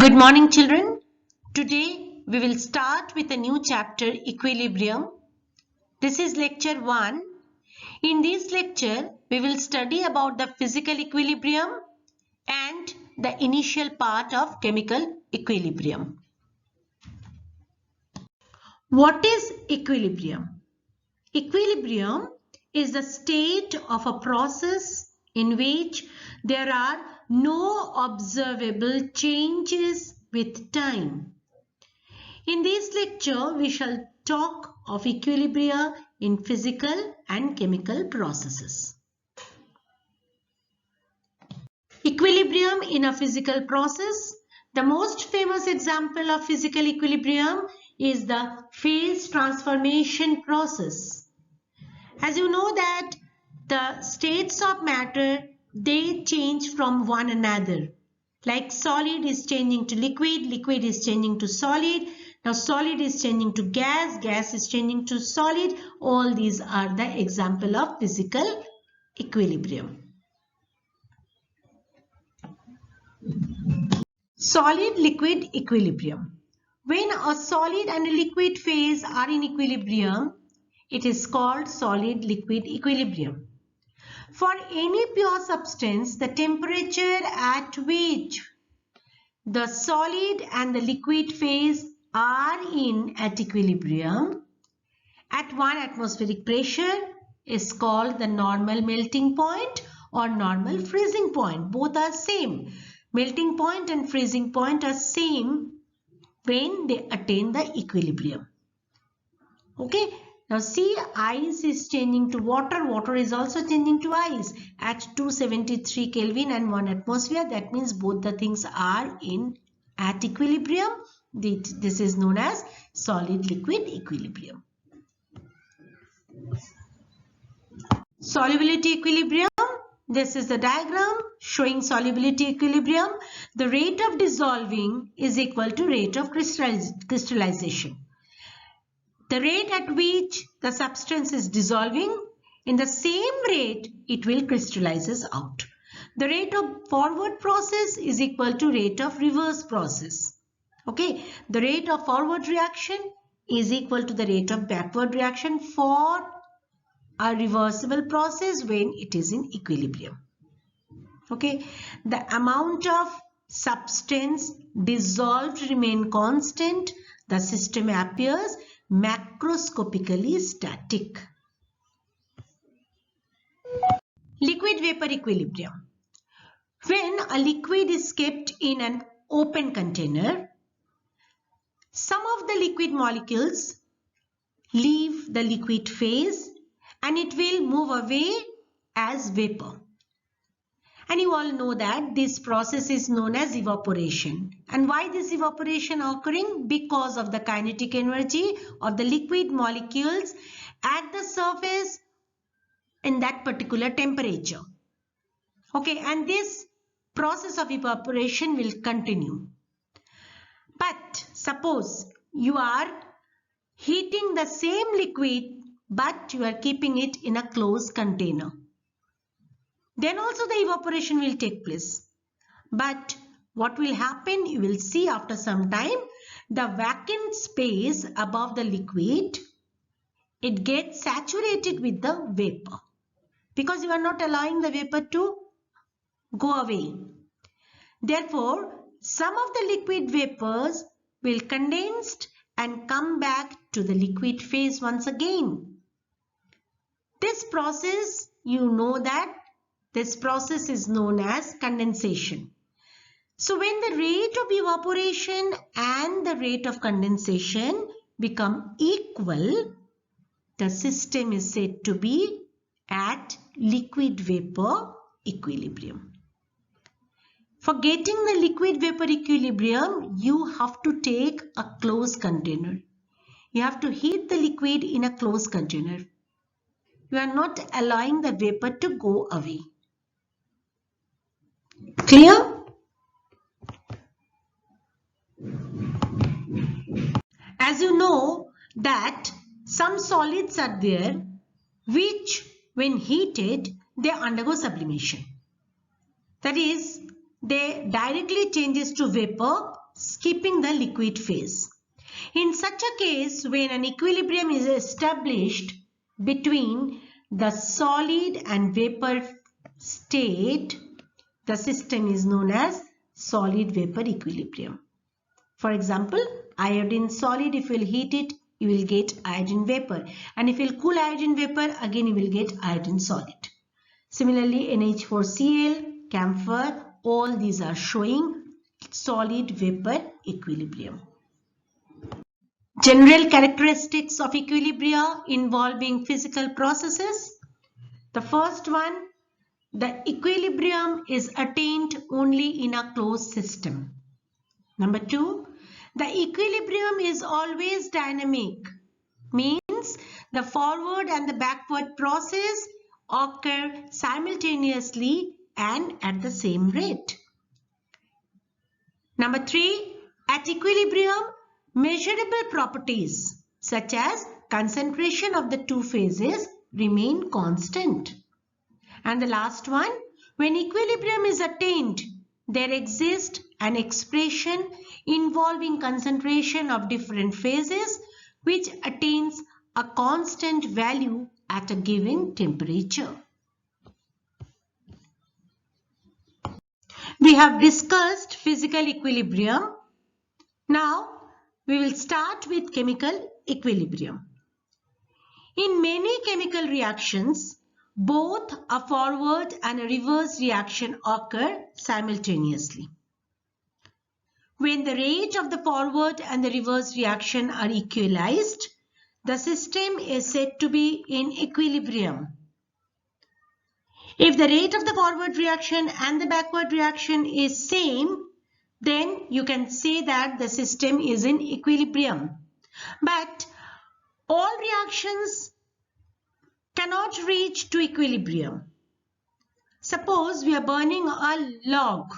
Good morning, children. Today we will start with a new chapter, Equilibrium. This is lecture 1. In this lecture, we will study about the physical equilibrium and the initial part of chemical equilibrium. What is equilibrium? Equilibrium is the state of a process in which there are no observable changes with time. In this lecture, we shall talk of equilibria in physical and chemical processes. Equilibrium in a physical process. The most famous example of physical equilibrium is the phase transformation process. As you know that the states of matter, they change from one another. Like solid is changing to liquid, liquid is changing to solid. Now solid is changing to gas, gas is changing to solid. All these are the example of physical equilibrium. Solid liquid equilibrium. When a solid and a liquid phase are in equilibrium, it is called solid liquid equilibrium. For any pure substance, the temperature at which the solid and the liquid phase are at equilibrium at 1 atmospheric pressure is called the normal melting point or normal freezing point. Both are same. Melting point and freezing point are same when they attain the equilibrium. Okay. Now see, ice is changing to water. Water is also changing to ice at 273 Kelvin and 1 atmosphere. That means both the things are at equilibrium. This is known as solid liquid equilibrium. Solubility equilibrium. This is the diagram showing solubility equilibrium. The rate of dissolving is equal to rate of crystallization. The rate at which the substance is dissolving, in the same rate it will crystallizes out. The rate of forward process is equal to rate of reverse process. Okay, the rate of forward reaction is equal to the rate of backward reaction for a reversible process when it is in equilibrium. Okay, the amount of substance dissolved remain constant. The system appears macroscopically static. Liquid vapor equilibrium. When a liquid is kept in an open container, some of the liquid molecules leave the liquid phase and it will move away as vapor. And you all know that this process is known as evaporation. And why this evaporation occurring? Because of the kinetic energy of the liquid molecules at the surface in that particular temperature. Okay, and this process of evaporation will continue. But suppose you are heating the same liquid but you are keeping it in a closed container. Then also the evaporation will take place. But what will happen? You will see after some time, the vacant space above the liquid, it gets saturated with the vapor. Because you are not allowing the vapor to go away. Therefore, some of the liquid vapors will condense and come back to the liquid phase once again. This process, you know that this process is known as condensation. So when the rate of evaporation and the rate of condensation become equal, the system is said to be at liquid vapor equilibrium. For getting the liquid vapor equilibrium, you have to take a closed container. You have to heat the liquid in a closed container. You are not allowing the vapor to go away. Clear? As you know that some solids are there which when heated they undergo sublimation. That is, they directly changes to vapor skipping the liquid phase. In such a case, when an equilibrium is established between the solid and vapor state, the system is known as solid vapor equilibrium. For example, iodine solid, if you will heat it, you will get iodine vapor, and if you will cool iodine vapor, again you will get iodine solid. Similarly, NH4Cl, camphor, all these are showing solid vapor equilibrium. General characteristics of equilibria involving physical processes. The first one, the equilibrium is attained only in a closed system. Number two, the equilibrium is always dynamic, means the forward and the backward process occur simultaneously and at the same rate. Number three, at equilibrium, measurable properties such as concentration of the two phases remain constant. And the last one, when equilibrium is attained, there exists an expression involving concentration of different phases which attains a constant value at a given temperature. We have discussed physical equilibrium. Now we will start with chemical equilibrium. In many chemical reactions, both a forward and a reverse reaction occur simultaneously. When the rate of the forward and the reverse reaction are equalized, the system is said to be in equilibrium. If the rate of the forward reaction and the backward reaction is same, then you can say that the system is in equilibrium. But all reactions cannot reach to equilibrium. Suppose we are burning a log.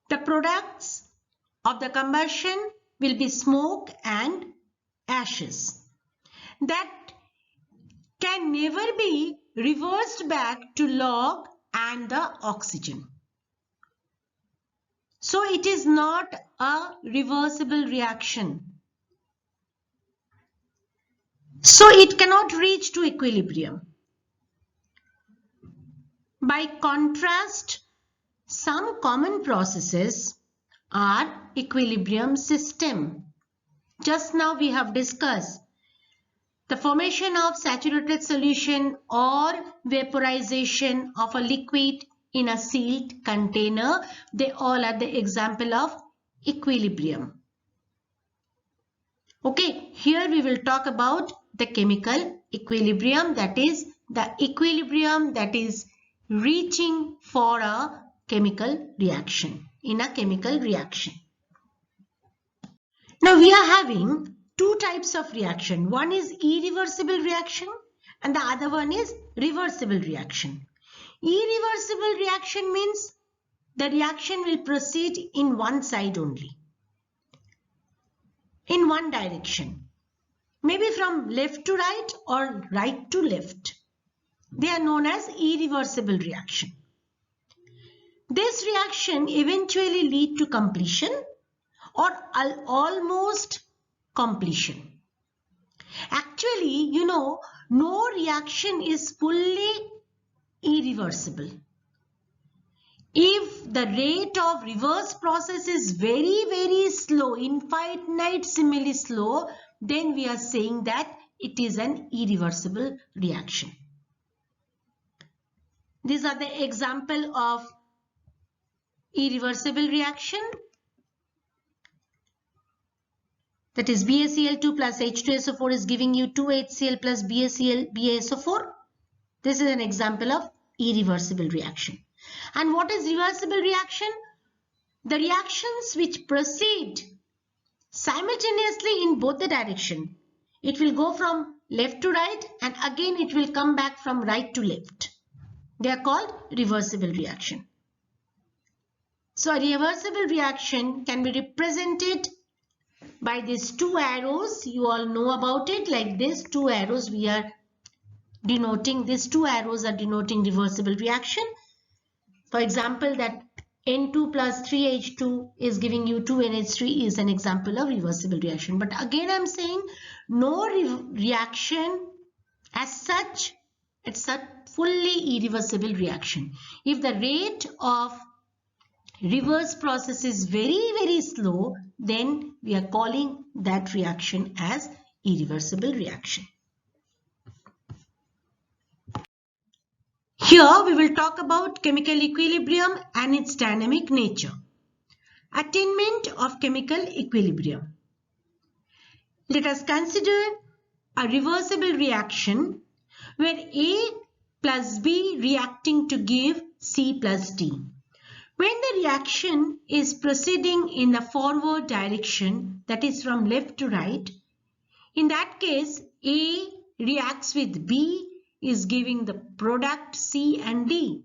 The products of the combustion will be smoke and ashes. That can never be reversed back to log and the oxygen. So it is not a reversible reaction. So it cannot reach to equilibrium. By contrast, some common processes are equilibrium system. Just now we have discussed the formation of saturated solution or vaporization of a liquid in a sealed container. They all are the example of equilibrium. Okay, here we will talk about the chemical equilibrium, that is the equilibrium that is reaching for a chemical reaction, in a chemical reaction. Now we are having two types of reaction. One is irreversible reaction and the other one is reversible reaction. Irreversible reaction means the reaction will proceed in one side only, in one direction, maybe from left to right or right to left. They are known as irreversible reaction. This reaction eventually leads to completion or almost completion. Actually, you know, no reaction is fully irreversible. If the rate of reverse process is very slow, infinitesimally slow, then we are saying that it is an irreversible reaction. These are the example of irreversible reaction. That is BaCl2 plus H2SO4 is giving you 2HCl plus BaSO4. This is an example of irreversible reaction. And what is reversible reaction? The reactions which proceed simultaneously in both the direction. It will go from left to right and again it will come back from right to left. They are called reversible reaction. So a reversible reaction can be represented by these two arrows. You all know about it, like this two arrows we are denoting. These two arrows are denoting reversible reaction. For example, that N2 plus 3H2 is giving you 2NH3 is an example of reversible reaction. But again I'm saying no reaction as such, it's a fully irreversible reaction. If the rate of reverse process is very slow, then we are calling that reaction as irreversible reaction. Here we will talk about chemical equilibrium and its dynamic nature. Attainment of chemical equilibrium. Let us consider a reversible reaction where A plus B reacting to give C plus D. When the reaction is proceeding in the forward direction, that is from left to right, in that case A reacts with B is giving the product C and D.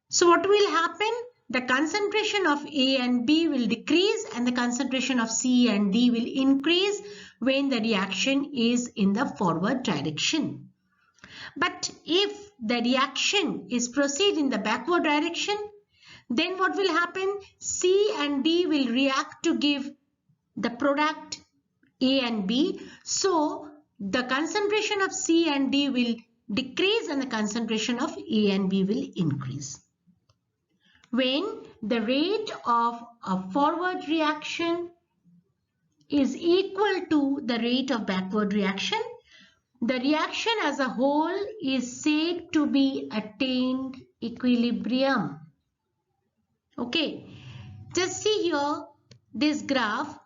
So what will happen? The concentration of A and B will decrease and the concentration of C and D will increase when the reaction is in the forward direction. But if the reaction is proceed in the backward direction, then what will happen? C and D will react to give the product A and B. So the concentration of C and D will decrease and the concentration of A and B will increase. When the rate of a forward reaction is equal to the rate of backward reaction, the reaction as a whole is said to be attained equilibrium. Okay, just see here this graph.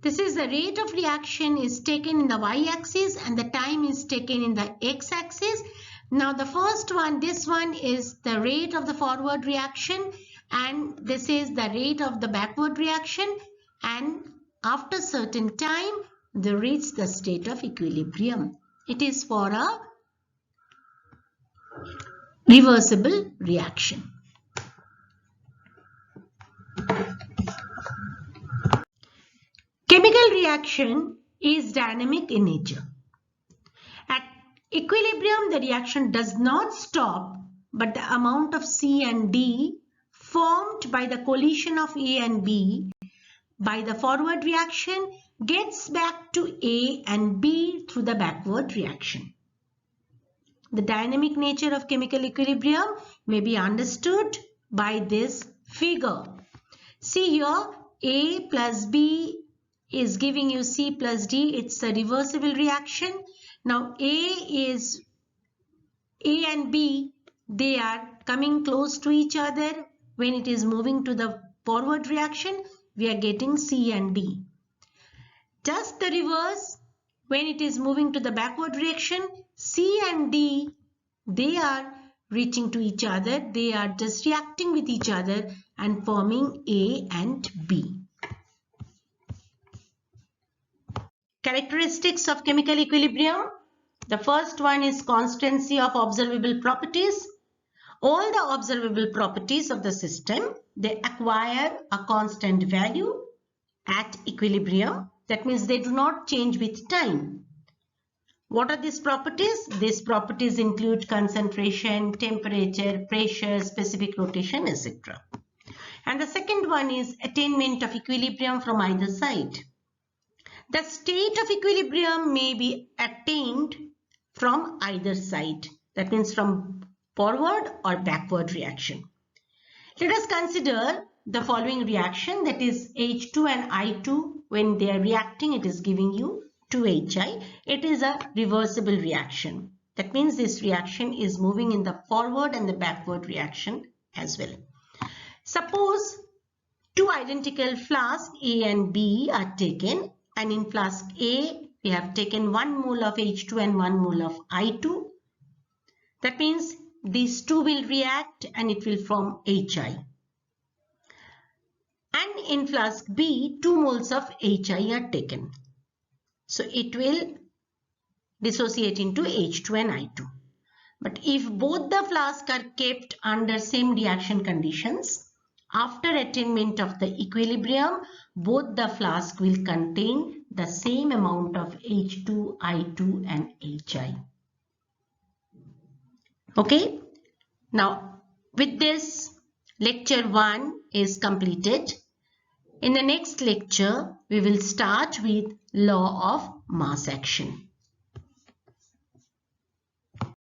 This is the rate of reaction is taken in the y-axis and the time is taken in the x-axis. Now the first one, this one is the rate of the forward reaction and this is the rate of the backward reaction, and after certain time they reach the state of equilibrium. It is for a reversible reaction. Chemical reaction is dynamic in nature. At equilibrium, the reaction does not stop, but the amount of C and D formed by the collision of A and B by the forward reaction gets back to A and B through the backward reaction. The dynamic nature of chemical equilibrium may be understood by this figure. See here, A plus B is giving you C plus D. It's a reversible reaction. Now A and B, they are coming close to each other. When it is moving to the forward reaction, we are getting C and D. Just the reverse, when it is moving to the backward reaction, C and D, they are reaching to each other. They are just reacting with each other and forming A and B. Characteristics of chemical equilibrium. The first one is constancy of observable properties. All the observable properties of the system, they acquire a constant value at equilibrium. That means they do not change with time. What are these properties? These properties include concentration, temperature, pressure, specific rotation, etc. And the second one is attainment of equilibrium from either side. The state of equilibrium may be attained from either side. That means from forward or backward reaction. Let us consider the following reaction, that is H2 and I2. When they are reacting, it is giving you 2HI. It is a reversible reaction. That means this reaction is moving in the forward and the backward reaction as well. Suppose two identical flasks A and B are taken, and in flask A we have taken 1 mole of H2 and 1 mole of I2. That means these two will react and it will form HI. And in flask B, 2 moles of HI are taken. So it will dissociate into H2 and I2. But if both the flasks are kept under same reaction conditions, after attainment of the equilibrium, both the flasks will contain the same amount of H2, I2 and HI. Okay. Now with this, lecture 1 is completed. In the next lecture, we will start with law of mass action.